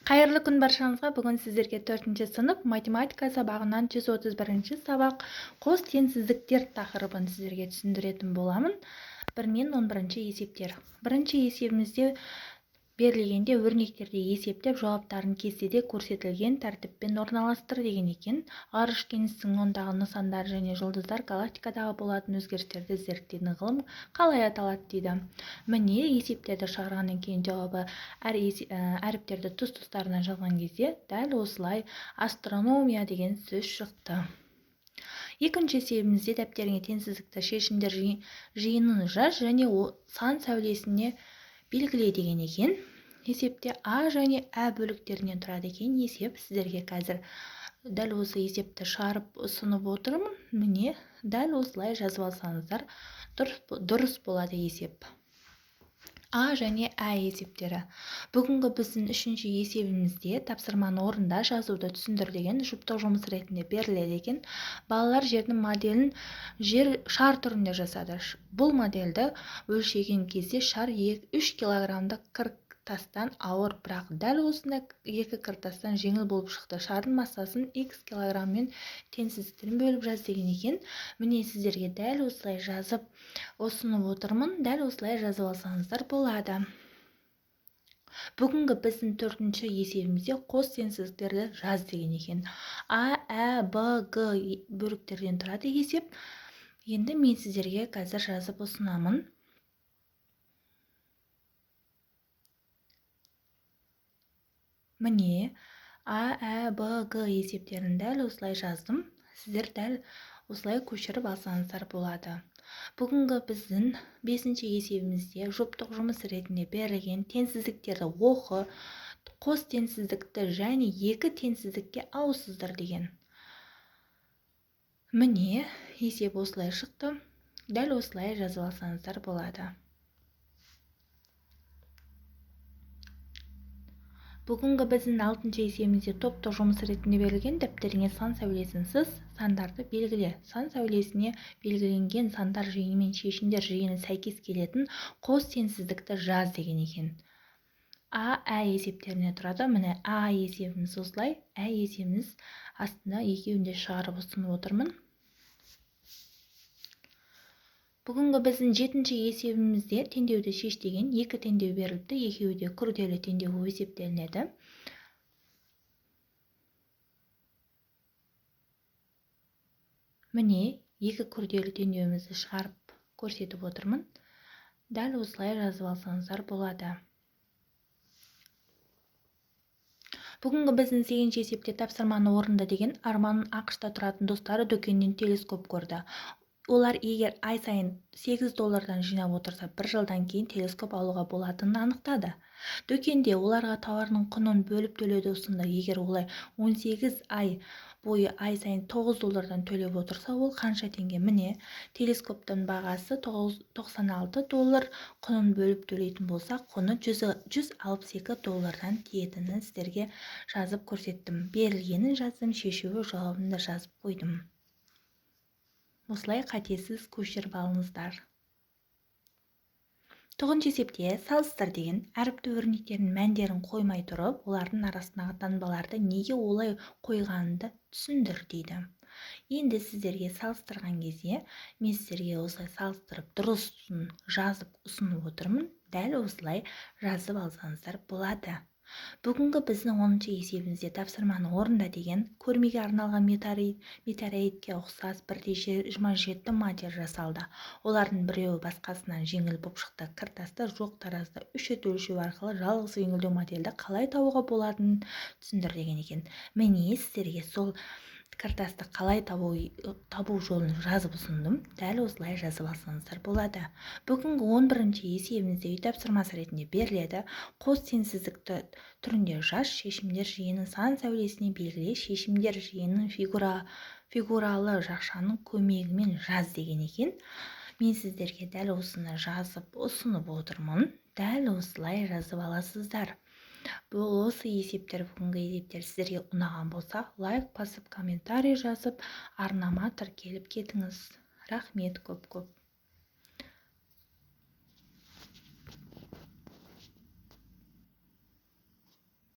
Қайырлы күн баршаңызға. Бүгін сіздерге 4-ші сынып математика сабағынан 131-ші сабақ қос теңсіздіктер тақырыбын сіздерге түсіндіретін боламын. 1 мен 11-ші есептер. Бірінші есебімізде берілгенде өрнектерде есептеп жауаптарын кестеде көрсетілген тәртіппен орналастыр деген екен. Ғарыш кеңістігінің ондағы нысандар және жұлдыздар галактикадағы болатын өзгерістерді зерттейтін ғылым қалай аталады дейді. Міне есептерді шығарғаннан кейін жауабы әріптерді тұс-тұстарына жазған кезде дәл осылай астрономия деген сөз шықты. Екінші есебімізде дәптеріңе теңсіздікті шешімдер жиынын жаз және сан сәулесіне белгіле деген екен. Есепте А және Ә бөліктерінен тұрады екен есеп. Сіздерге қазір дәл осы есепті шығарып ұсынып отырмын. Міне дәл осылай жазып алсаңыздар дұрыс болады есеп. А және Ә есептері. Бүгінгі біздің 3-ші есебімізде тапсырманы орында жазуды түсіндір деген жұптық жұмыс ретінде беріледі екен. Балалар жердің моделін шар түрінде жасады. Бұл модельді өлшеген кезде шар 3 килограммдық кіртастан ауыр, бірақ дәл осындай 2 кіртастан жеңіл болып шықты. Шардың массасын X килограммен теңсіздіктерін бөліп жаз деген екен. Міне сіздерге дәл осылай жазып ұсынып отырмын. Дәл осылай жазып алсаңыздар болады. Бүгінгі біздің 4-ші есебімізде қос теңсіздіктерді жаз деген екен. А, Ә, Б, Г бөліктерден тұрады есеп. Енді мен сіздерге қазір жазып ұсынамын. Міне А, Ә, Б, Г есептерін дәл осылай жаздым. Сіздер дәл осылай көшіріп алсаңыздар болады. Бүгінгі біздің 5-ші есебімізде жұптық жұмыс ретінде берілген теңсіздіктерді оқы, қос теңсіздікті және екі теңсіздікке ауысыздар деген. Міне есеп осылай шықты. Дәл осылай жазып алсаңыздар болады. Бүгінгі біздің 6-ші есебімізде топтық жұмыс ретінде берілген дәптеріңе сан сәулесінсіз сандарды белгіле. Сан сәулесіне белгіленген сандар жиыны мен шешімдер жиыны сәйкес келетін қос теңсіздікті жаз деген екен. А, Ә есептеріне тұрады. Міне А есебіміз осылай, Ә есебіміз астында екеуінде шығарып ұсынып отырмын. Бүгінгі біздің 7-ші есебімізде теңдеуді шеш деген 2 теңдеу беріліпті. Екеуі де күрделі теңдеу болып есептелінеді. Міне 2 күрделі теңдеуімізді шығарып көрсетіп отырмын. Дәл осылай жазып алсаңыздар болады. Бүгінгі біздің 8-ші есепте тапсырманы орында деген Арманның ақшта тұратын достары дүкеннен телескоп көрді. Олар егер ай сайын $8 жинап отырса, 1 жылдан кейін телескоп алуға болатынын анықтады. Дүкенде оларға тауарының құнын бөліп төлеуді ұсынды. Егер олай 18 ай бойы ай сайын $9 төлеп отырса, ол қанша теңге? Міне телескоптың бағасы $96, құнын бөліп төлейтін болса, құны $162 тиетінін сіздерге жазып көрсеттім. Берілгенін жаздым, шешуі жауабын да жазып қойдым. Осылай қатесіз көшіріп алыңыздар. 9-ші есепте салыстыр деген әріпті өрнектерінің мәндерін қоймай тұрып, олардың арасындағы таңбаларды неге олай қойғанды түсіндір дейді. Енді сіздерге салыстырған кезде мен сіздерге осылай салыстырып дұрысын жазып ұсынып отырмын. Дәл осылай жазып алсаңыздар болады. Бүгінгі біздің 10-ші есебімізде тапсырманы орында деген көрмеге арналған метеоритке ұқсас 1,27 модель жасалды. Олардың біреуі басқасынан жеңіл болып шықты. Кіртасты жоқ таразда 3 рет өлшеу арқылы жалғыз жеңілдеу модельді қалай табуға болатынын түсіндір деген екен. Міне сіздерге сол кіртасты қалай табу жолын жазып ұсындым. Дәл осылай жазып алсаңыздар болады. Бүгінгі 11-ші есебімізде үй тапсырмасы ретінде беріледі. Қос теңсіздікті түрінде жаз, шешімдер жиынын сан сәулесіне белгіле, шешімдер жиынын фигуралы жақшаның көмегімен жаз деген екен. Мен сіздерге дәл осыны жазып ұсынып отырмын. Дәл осылай жазып аласыздар. Бұл осы есептер, бүгінгі есептер сіздерге ұнаған болса, лайк басып, комментарий жазып, арнама тіркеліп кетіңіз. Рахмет көп-көп.